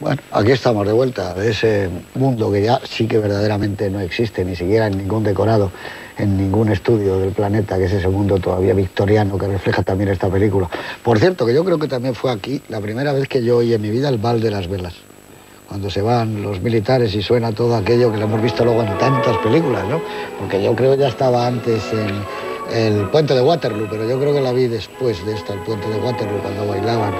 Bueno, aquí estamos de vuelta, de ese mundo que ya sí que verdaderamente no existe, ni siquiera en ningún decorado, en ningún estudio del planeta, que es ese mundo todavía victoriano que refleja también esta película. Por cierto, que yo creo que también fue aquí la primera vez que yo oí en mi vida el Val de las Velas. Cuando se van los militares y suena todo aquello que lo hemos visto luego en tantas películas, ¿no? Porque yo creo que ya estaba antes en el Puente de Waterloo, pero yo creo que la vi después de esta, el Puente de Waterloo, cuando bailaban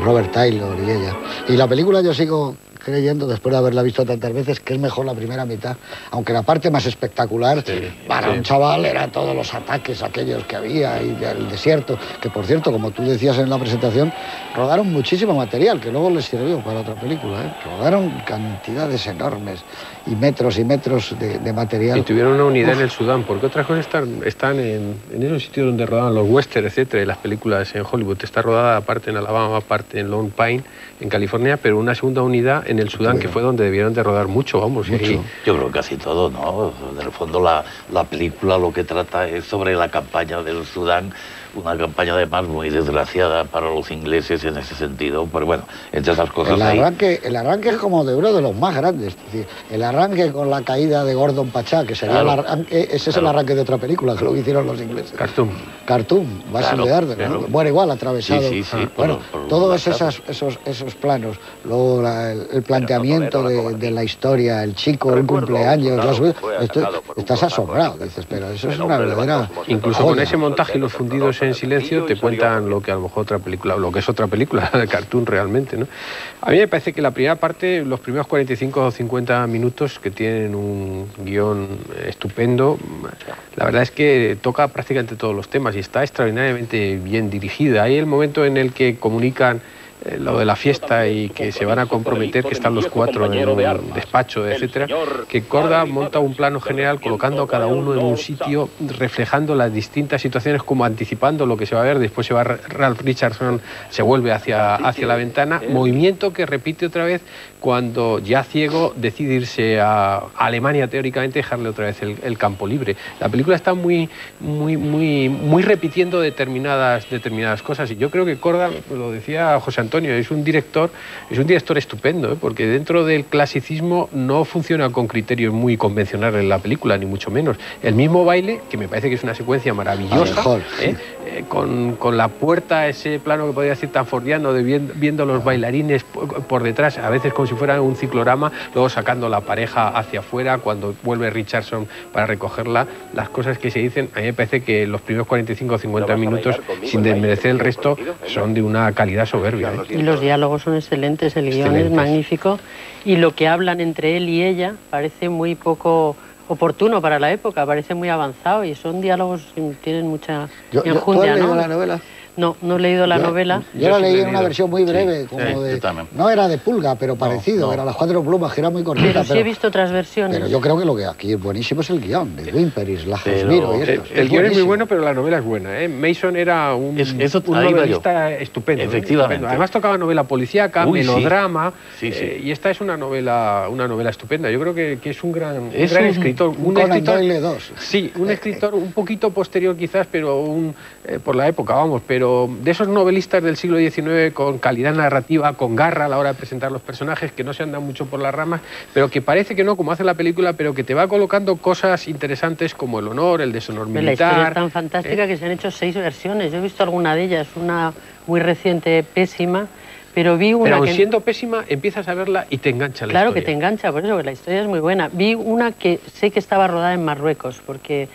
Robert Taylor y ella. Y la película yo sigo creyendo, después de haberla visto tantas veces, que es mejor la primera mitad, aunque la parte más espectacular para un chaval era todos los ataques aquellos que había y el desierto, que por cierto, como tú decías en la presentación, rodaron muchísimo material, que luego les sirvió para otra película, ¿eh? Rodaron cantidades enormes y metros de material. Y tuvieron una unidad en el Sudán, porque otras cosas están en esos sitios donde rodaban los westerns, etcétera, y las películas en Hollywood. Está rodada parte en Alabama, parte en Lone Pine, en California, pero una segunda unidad en el Sudán, que fue donde debieron de rodar mucho, vamos. Mucho. Y... Yo creo que casi todo, ¿no? En el fondo la película lo que trata es sobre la campaña del Sudán, una campaña además muy desgraciada para los ingleses en ese sentido, pero bueno, entre esas cosas el arranque es como de uno de los más grandes, es decir, el arranque con la caída de Gordon Pachá, que sería el arranque, ese es el arranque de otra película, que lo hicieron los ingleses. Khartoum, Basil de Arden, ¿no? Bueno, igual, atravesado. Sí, bueno, todos esos planos, luego el planteamiento de la historia, el chico, el cumpleaños, estás asombrado, dices, pero eso es una verdadera... Incluso con ese montaje y los fundidos en silencio te cuentan lo que a lo mejor otra película, lo que es otra película de Khartoum realmente, ¿no? A mí me parece que la primera parte, los primeros 45 o 50 minutos, que tienen un guión estupendo, la verdad es que toca prácticamente todos los temas y está extraordinariamente bien dirigida. Hay el momento en el que comunican lo de la fiesta y que se van a comprometer, que están los cuatro en un despacho, etcétera, que Korda monta un plano general colocando a cada uno en un sitio, reflejando las distintas situaciones, como anticipando lo que se va a ver. Después se va Ralph Richardson, se vuelve hacia la ventana, movimiento que repite otra vez cuando, ya ciego, decide irse a Alemania, teóricamente, dejarle otra vez el campo libre. La película está muy repitiendo determinadas cosas, y yo creo que Korda, lo decía José Antonio, es un director estupendo, ¿eh? Porque dentro del clasicismo no funciona con criterios muy convencionales en la película, ni mucho menos. El mismo baile, que me parece que es una secuencia maravillosa, con la puerta, ese plano que podría decir tan fordiano, de viendo los bailarines por detrás, a veces como si fuera un ciclorama, luego sacando la pareja hacia afuera, cuando vuelve Richardson para recogerla, las cosas que se dicen, a mí me parece que los primeros 45 o 50 minutos, sin desmerecer el resto, son de una calidad soberbia, ¿eh? Y los diálogos son excelentes, el guión es magnífico, y lo que hablan entre él y ella parece muy poco oportuno para la época, parece muy avanzado, y son diálogos que tienen mucha enjundia, ¿Tú has leído ¿no? la novela? No he leído la novela. Yo la leí en una versión muy breve, no era de Pulga, pero parecido, era Las Cuatro Plumas, que era muy cortita. Pero sí he visto otras versiones. Pero yo creo que lo que aquí es buenísimo es el guión, de Wimperis, la Jasmiro y esto. El guión es muy bueno, pero la novela es buena, ¿eh? Mason era un novelista estupendo. Efectivamente. Estupendo. Además tocaba novela policíaca, melodrama, y esta es una novela estupenda. Yo creo que es un gran escritor. Un escritor Doyle 2. Sí, un escritor un poquito posterior quizás, pero por la época, vamos, pero de esos novelistas del siglo XIX con calidad narrativa, con garra a la hora de presentar los personajes, que no se andan mucho por las ramas, pero que parece que no, como hace la película, pero que te va colocando cosas interesantes como el honor, el deshonor militar. La historia es tan fantástica que se han hecho 6 versiones. Yo he visto alguna de ellas, una muy reciente, pésima, pero vi una. Pero aun siendo pésima, empiezas a verla y te engancha la historia. Claro que te engancha, por eso, que la historia es muy buena. Vi una que sé que estaba rodada en Marruecos, porque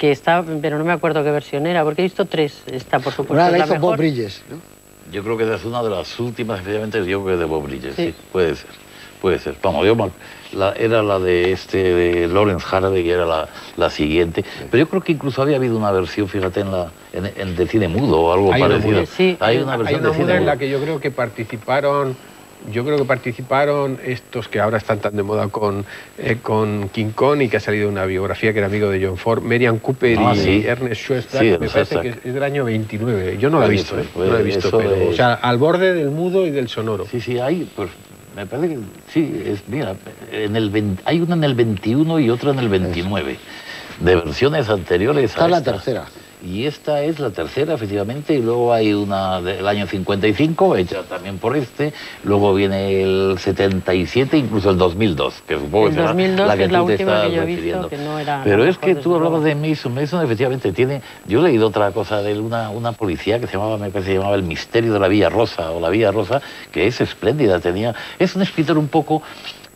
está, pero no me acuerdo qué versión era, porque he visto 3. Está, por supuesto, una la hizo mejor. Bob Bridges, ¿no? Yo creo que es una de las últimas, especialmente yo creo que de Bob Bridges, sí, puede ser. Vamos, era la de Lawrence Hardy, que era la siguiente, pero yo creo que incluso había habido una versión, fíjate, en de cine mudo o algo parecido. Hay una versión de cine mudo en la que yo creo que participaron estos que ahora están tan de moda con King Kong, y que ha salido una biografía que era amigo de John Ford, Merian Cooper y Ernest Schoenstatt, me parece que es del año 29. Yo no la he visto, no la he visto, pero, o sea, al borde del mudo y del sonoro. Sí, hay, pues me parece que sí, mira, hay una en el 21 y otra en el 29, de versiones anteriores. Esta es la tercera. y esta es la tercera, efectivamente, y luego hay una del año 55, hecha también por luego viene el 77, incluso el 2002, que supongo que será la que tú te estás refiriendo. Pero es que tú hablabas de Mason, efectivamente tiene... Yo he leído otra cosa de una policía que se llamaba, me parece que se llamaba El misterio de la Villa Rosa, o La Villa Rosa, que es espléndida, es un escritor un poco...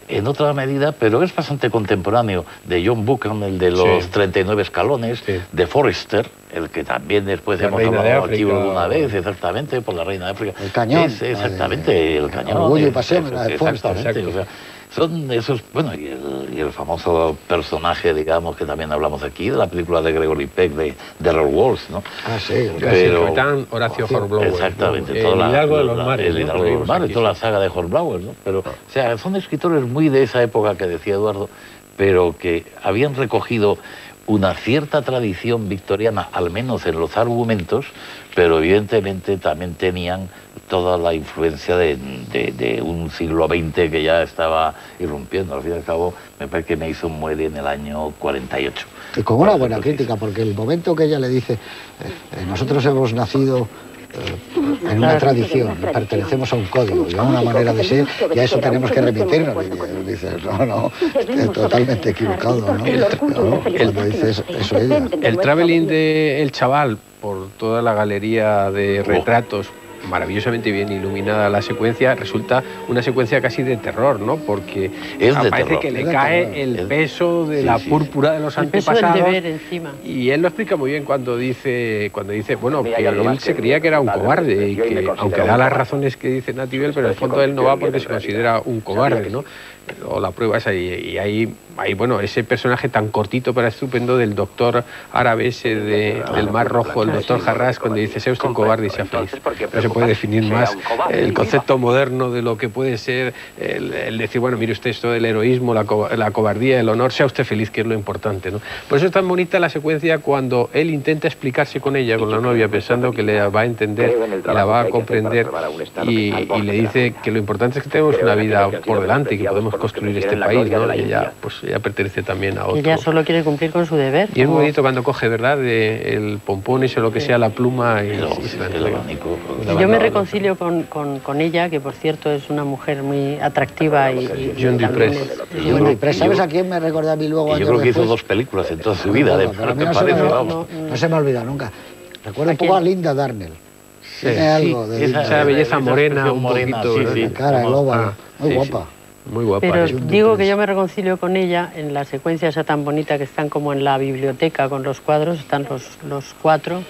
en otra medida, pero es bastante contemporáneo, de John Buchan, el de los 39 escalones, de Forrester, el que también después hemos hablado aquí alguna vez, exactamente, por La Reina de África. El cañón. Exactamente, el cañón. Orgullo y pasión, la de Forrester. Exactamente, o sea, son esos, bueno, y el famoso personaje, digamos, que también hablamos aquí, de la película de Gregory Peck, de Errol Walsh, ¿no? Ah, sí. Pero, el capitán Horacio Hornblower. Exactamente. ¿No? El Hidalgo de los Mares. El Hidalgo de los Mares, toda la saga de Hornblower, ¿no? Pero, o sea, son escritores muy de esa época que decía Eduardo, pero que habían recogido una cierta tradición victoriana, al menos en los argumentos, pero evidentemente también tenían toda la influencia de un siglo XX que ya estaba irrumpiendo. Al fin y al cabo, me parece que Mason muere en el año 48. Y con una buena crítica, porque el momento que ella le dice, nosotros hemos nacido en una tradición, pertenecemos a un código y a una manera de ser, y a eso tenemos que remitirnos. Y dices, no, totalmente equivocado, ¿no? Cuando dices eso ella. El traveling de El Chaval, por toda la galería de retratos, maravillosamente bien iluminada la secuencia, resulta una secuencia casi de terror, ¿no? Porque parece que le cae el peso de la púrpura de los antepasados. El peso del deber encima. Y él lo explica muy bien cuando dice bueno, que él se creía que era un cobarde y que, aunque da las razones que dice Natibel, pero en el fondo él no va porque se considera un cobarde, ¿no? O la prueba es ahí, y ahí, bueno, ese personaje tan cortito pero estupendo del doctor árabe ese del Mar Rojo, el doctor Harras, cuando dice, sea usted un cobarde y sea feliz. No se puede definir más el concepto moderno de lo que puede ser el decir, bueno, mire usted esto del heroísmo, la cobardía, el honor, sea usted feliz, que es lo importante, ¿no? Por eso es tan bonita la secuencia cuando él intenta explicarse con ella, con la novia, pensando que le va a entender, la va a comprender, y le dice que lo importante es que tenemos una vida por delante y que podemos construir este país, ¿no? Y ella, pues, ella pertenece también a otro. Ella solo quiere cumplir con su deber. Y es muy bonito cuando coge, ¿verdad?, el pompón, eso, lo que sea, la pluma y se la entrega. Yo me reconcilio con ella, que por cierto es una mujer muy atractiva y John Duprez. ¿Sabes a quién me recordó a mí luego? Yo creo que hizo 2 películas en toda su vida. No se me olvida nunca. Recuerdo un poco a Linda Darnell. Tiene algo de esa belleza morena, un poquito, la cara, el óvalo, muy guapa. Muy guapa. Pero digo que yo me reconcilio con ella en la secuencia esa tan bonita que están como en la biblioteca con los cuadros, están los 4,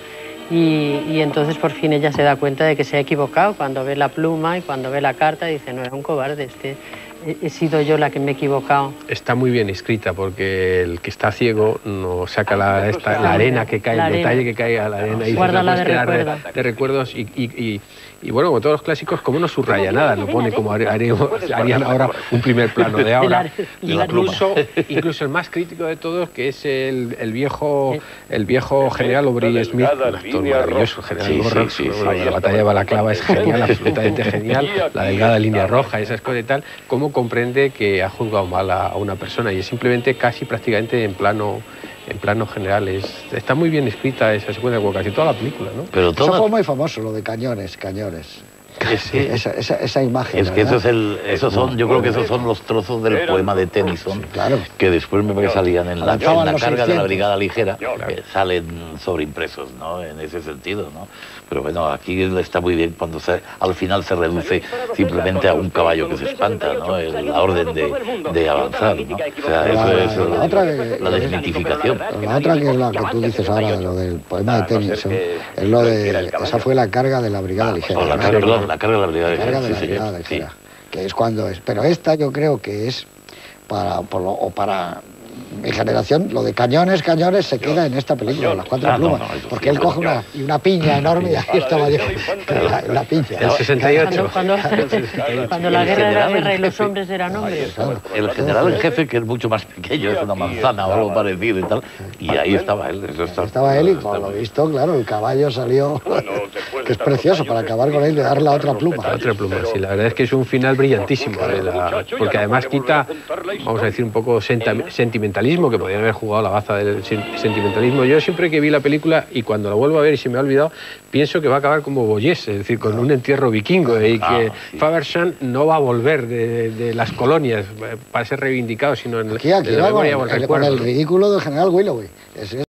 y entonces por fin ella se da cuenta de que se ha equivocado cuando ve la pluma y cuando ve la carta dice, no, era un cobarde, he sido yo la que me he equivocado. Está muy bien escrita porque el que está ciego no saca la arena que cae, el detalle que cae a la arena y guárdala de recuerdos y bueno, como todos los clásicos, como no subraya nada, lo pone como harían ahora un primer plano de ahora. Incluso el más crítico de todos, que es el viejo general O'Brien Smith, un actor maravilloso, general Gorrox, la batalla de Balaclava es genial, absolutamente genial, la delgada línea roja, esas cosas y tal, cómo comprende que ha juzgado mal a una persona, y es simplemente prácticamente en plano general. Está muy bien escrita esa secuencia, como casi toda la película, ¿no? Pero eso fue muy famoso, lo de cañones. Esa imagen. Es que esos son, yo creo que esos son los trozos del poema de Tennyson, que después me parece que salían en la carga de la Brigada Ligera, que salen sobreimpresos, ¿no? En ese sentido, ¿no? Pero bueno, aquí está muy bien cuando al final se reduce simplemente a un caballo que se espanta, ¿no? La orden de avanzar, ¿no? O sea, eso es la desmitificación. La otra, que es la que tú dices ahora, lo del poema de Tennyson, es lo de... Esa fue la carga de la Brigada Ligera. La carga de la Brigada Ligera. Sí. Que es cuando es. Pero esta yo creo que es para mi generación, lo de cañones se queda en esta película, las 4 plumas. Porque él coge una piña enorme y aquí estaba yo, la piña. El 68. Cuando la guerra era guerra y los hombres eran hombres. El general en jefe, que es mucho más pequeño, es una manzana o algo parecido y tal, y ahí estaba él. Estaba él y por lo visto, claro, el caballo salió, que es precioso para acabar con él y darle la otra pluma. La otra pluma, sí, la verdad es que es un final brillantísimo, porque además quita, vamos a decir, un poco sentimentalismo sentimentalismo, que podían haber jugado la baza del sentimentalismo. Yo siempre que vi la película, y cuando la vuelvo a ver y se me ha olvidado, pienso que va a acabar como Boyés, es decir, con un entierro vikingo, y que Fabersham no va a volver de las colonias para ser reivindicado, sino en la memoria o el recuerdo. Con el ridículo del general Willoughby.